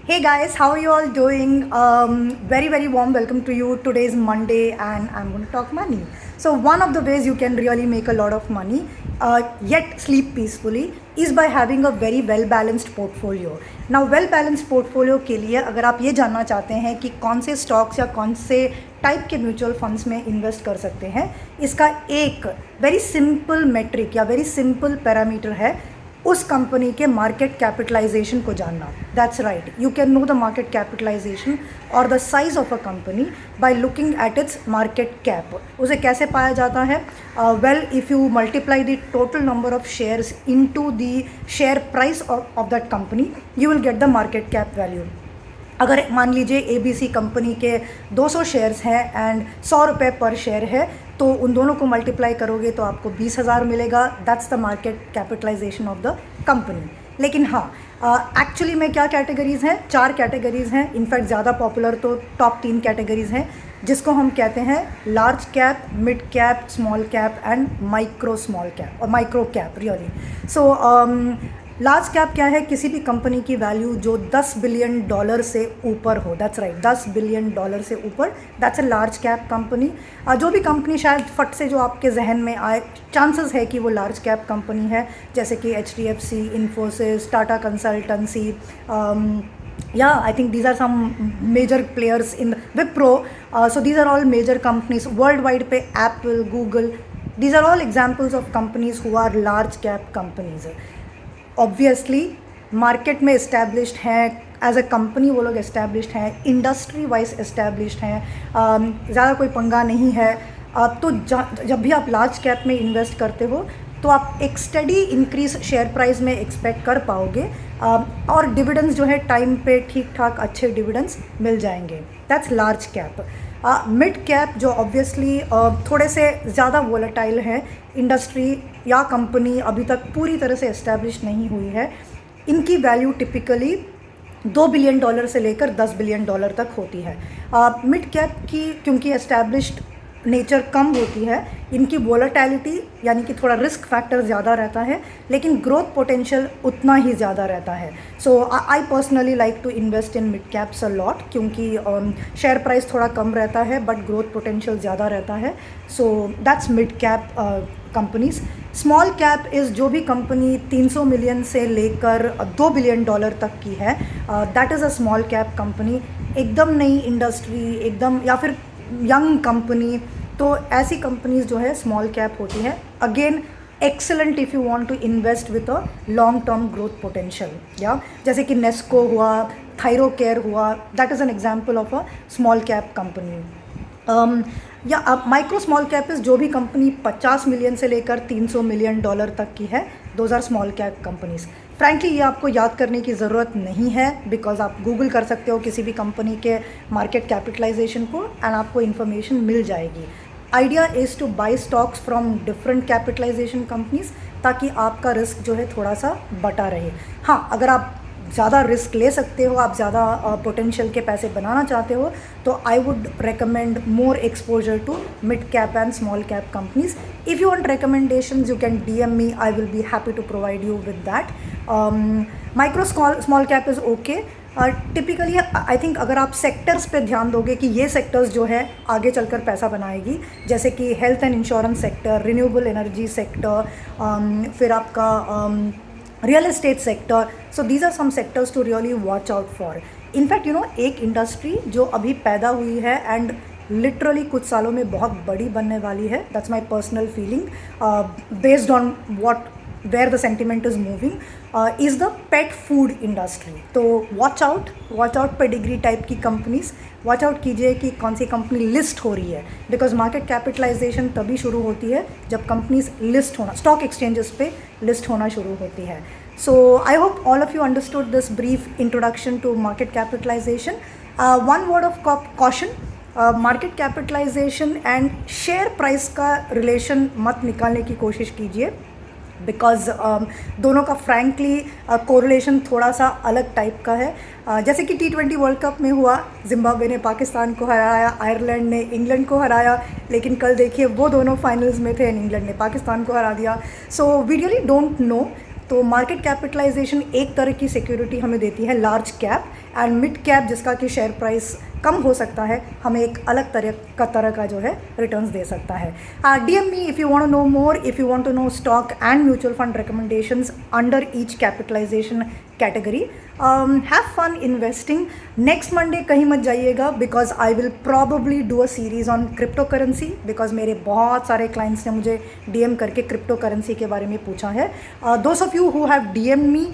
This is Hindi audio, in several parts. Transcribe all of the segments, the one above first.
Hey guys, how are you all doing? Very warm welcome to you. Today is Monday and I'm going to talk money. So, one of the ways you can really make a lot of money yet sleep peacefully is by having a very well balanced portfolio. Now, well balanced portfolio के लिए अगर आप ये जानना चाहते हैं कि कौन से स्टॉक्स या कौन से टाइप के म्यूचुअल फंड्स में इन्वेस्ट कर सकते हैं, इसका एक वेरी सिंपल मेट्रिक या वेरी सिंपल पैरामीटर है उस कंपनी के मार्केट कैपिटलाइजेशन को जानना. That's right, you can know the market capitalization और the size of a company by looking at its market cap. उसे कैसे पाया जाता है? Well, if you multiply the total number of shares into the share price of that company, you will get the market cap value. अगर मान लीजिए ABC कंपनी के 200 शेयर्स हैं एंड 100 रुपये पर शेयर है, तो उन दोनों को मल्टीप्लाई करोगे तो आपको 20,000 मिलेगा. That's the market capitalisation of the company. लेकिन हाँ, एक्चुअली में क्या कैटेगरीज़ हैं? 4 कैटेगरीज़ हैं. इनफैक्ट ज़्यादा पॉपुलर तो टॉप 3 कैटेगरीज़ हैं, जिसको हम कहते हैं large cap, mid cap, small cap and micro small cap और micro cap really. So large cap क्या है? किसी भी कंपनी की वैल्यू जो $10 बिलियन से ऊपर हो. दैट्स राइट, $10 बिलियन से ऊपर, that's a large cap company. जो भी कंपनी शायद फट से जो आपके जहन में आए, चांसेस है कि वो लार्ज कैप कंपनी है, जैसे कि HDFC, Infosys, Tata consultancy, I think these are some major players in Wipro. So these are all major companies worldwide पे Apple, Google, these are all examples of companies who are large cap companies. Obviously market में इस्टेब्लिश्ड हैं, एज अ कंपनी वो लोग इस्टेब्लिश्ड हैं, इंडस्ट्री वाइज इस्टेब्लिश्ड हैं, ज़्यादा कोई पंगा नहीं है. तो जब भी आप लार्ज कैप में इन्वेस्ट करते हो तो आप एक स्टडी इंक्रीज शेयर प्राइस में एक्सपेक्ट कर पाओगे, और डिविडेंड्स जो है टाइम पे ठीक ठाक अच्छे डिविडेंड्स मिल जाएंगे. That's large cap. Mid cap जो ऑब्वियसली थोड़े से ज़्यादा वोलेटाइल है, इंडस्ट्री या कंपनी अभी तक पूरी तरह से इस्टेब्लिश नहीं हुई है, इनकी वैल्यू टिपिकली $2 बिलियन से लेकर $10 बिलियन तक होती है. मिड कैप की क्योंकि एस्टैब्लिश्ड नेचर कम होती है, इनकी वोलेटिलिटी यानी कि थोड़ा रिस्क फैक्टर ज़्यादा रहता है, लेकिन ग्रोथ पोटेंशियल उतना ही ज़्यादा रहता है. So I personally like to invest in mid caps a lot, क्योंकि शेयर प्राइस थोड़ा कम रहता है बट ग्रोथ पोटेंशियल ज़्यादा रहता है. So that's mid cap companies. Small cap is जो भी कंपनी 300 मिलियन से लेकर $2 बिलियन तक की है, that is a small cap company. एकदम नई इंडस्ट्री, एकदम या फिर यंग कंपनी, तो ऐसी कंपनीज जो है स्मॉल कैप होती है. Again excellent if you want to invest with a long term growth potential. या जैसे कि नेस्को हुआ, थायरोकेयर हुआ, that is an example of a small cap company. या अब माइक्रो स्मॉल कैप इज़ जो भी कंपनी 50 मिलियन से लेकर $300 मिलियन तक की है, those are small cap companies. Frankly ये आपको याद करने की ज़रूरत नहीं है, बिकॉज आप गूगल कर सकते हो किसी भी कंपनी के मार्केट कैपिटलाइजेशन को एंड आपको इन्फॉर्मेशन मिल जाएगी. Idea is to buy stocks from different capitalisation companies, ताकि आपका रिस्क जो है थोड़ा सा बटा रहे. हाँ, अगर आप ज़्यादा रिस्क ले सकते हो, आप ज़्यादा पोटेंशियल के पैसे बनाना चाहते हो, तो I would recommend more exposure to mid cap and small cap companies. If you want recommendations you can DM me, I will be happy to provide you with that. Micro small cap is okay. Typically I think अगर आप सेक्टर्स पे ध्यान दोगे कि ये सेक्टर्स जो है आगे चलकर पैसा बनाएगी, जैसे कि health and insurance sector, renewable energy sector, फिर आपका real estate sector. So these are some sectors to really watch out for. In fact you know, एक इंडस्ट्री जो अभी पैदा हुई है एंड लिटरली कुछ सालों में बहुत बड़ी बनने वाली है, that's my personal feeling based on where the sentiment is moving, is the pet food industry. तो watch out पेडिग्री टाइप की कंपनीज, वॉच आउट कीजिए कि कौन सी कंपनी लिस्ट हो रही है, बिकॉज मार्केट कैपिटलाइजेशन तभी शुरू होती है जब कंपनीज लिस्ट होना, स्टॉक एक्सचेंजेस पे लिस्ट होना शुरू होती है. So I hope all of you understood this brief introduction to market capitalization. One word of caution, market capitalization and share price का रिलेशन मत निकालने की कोशिश कीजिए, बिकॉज दोनों का फ्रैंकली कोरिलेशन थोड़ा सा अलग टाइप का है. जैसे कि T20 वर्ल्ड कप में हुआ, जिम्बाब्वे ने पाकिस्तान को हराया, आयरलैंड ने इंग्लैंड को हराया, लेकिन कल देखिए वो दोनों फाइनल्स में थे एंड इंग्लैंड ने पाकिस्तान को हरा दिया. So we really don't know. तो मार्केट कैपिटलाइजेशन एक तरह की सिक्योरिटी हमें देती है large cap, and mid cap जिसका कि शेयर प्राइस कम हो सकता है हमें एक अलग तरह का जो है रिटर्न्स दे सकता है. DM me if you want to know more, if you want to know stock and mutual fund recommendations under each capitalization category. Have fun investing. Next Monday कहीं मत जाइएगा because I will probably do a series on cryptocurrency because मेरे बहुत सारे clients ने मुझे DM करके cryptocurrency के बारे में पूछा है. Those of you who have DM'd me,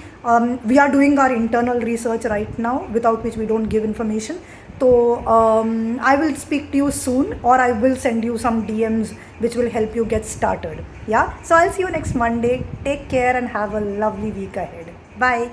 we are doing our internal research right now without which we don't give information. So I will speak to you soon or I will send you some DMs which will help you get started. Yeah, so I'll see you next Monday. Take care and have a lovely week ahead. Bye.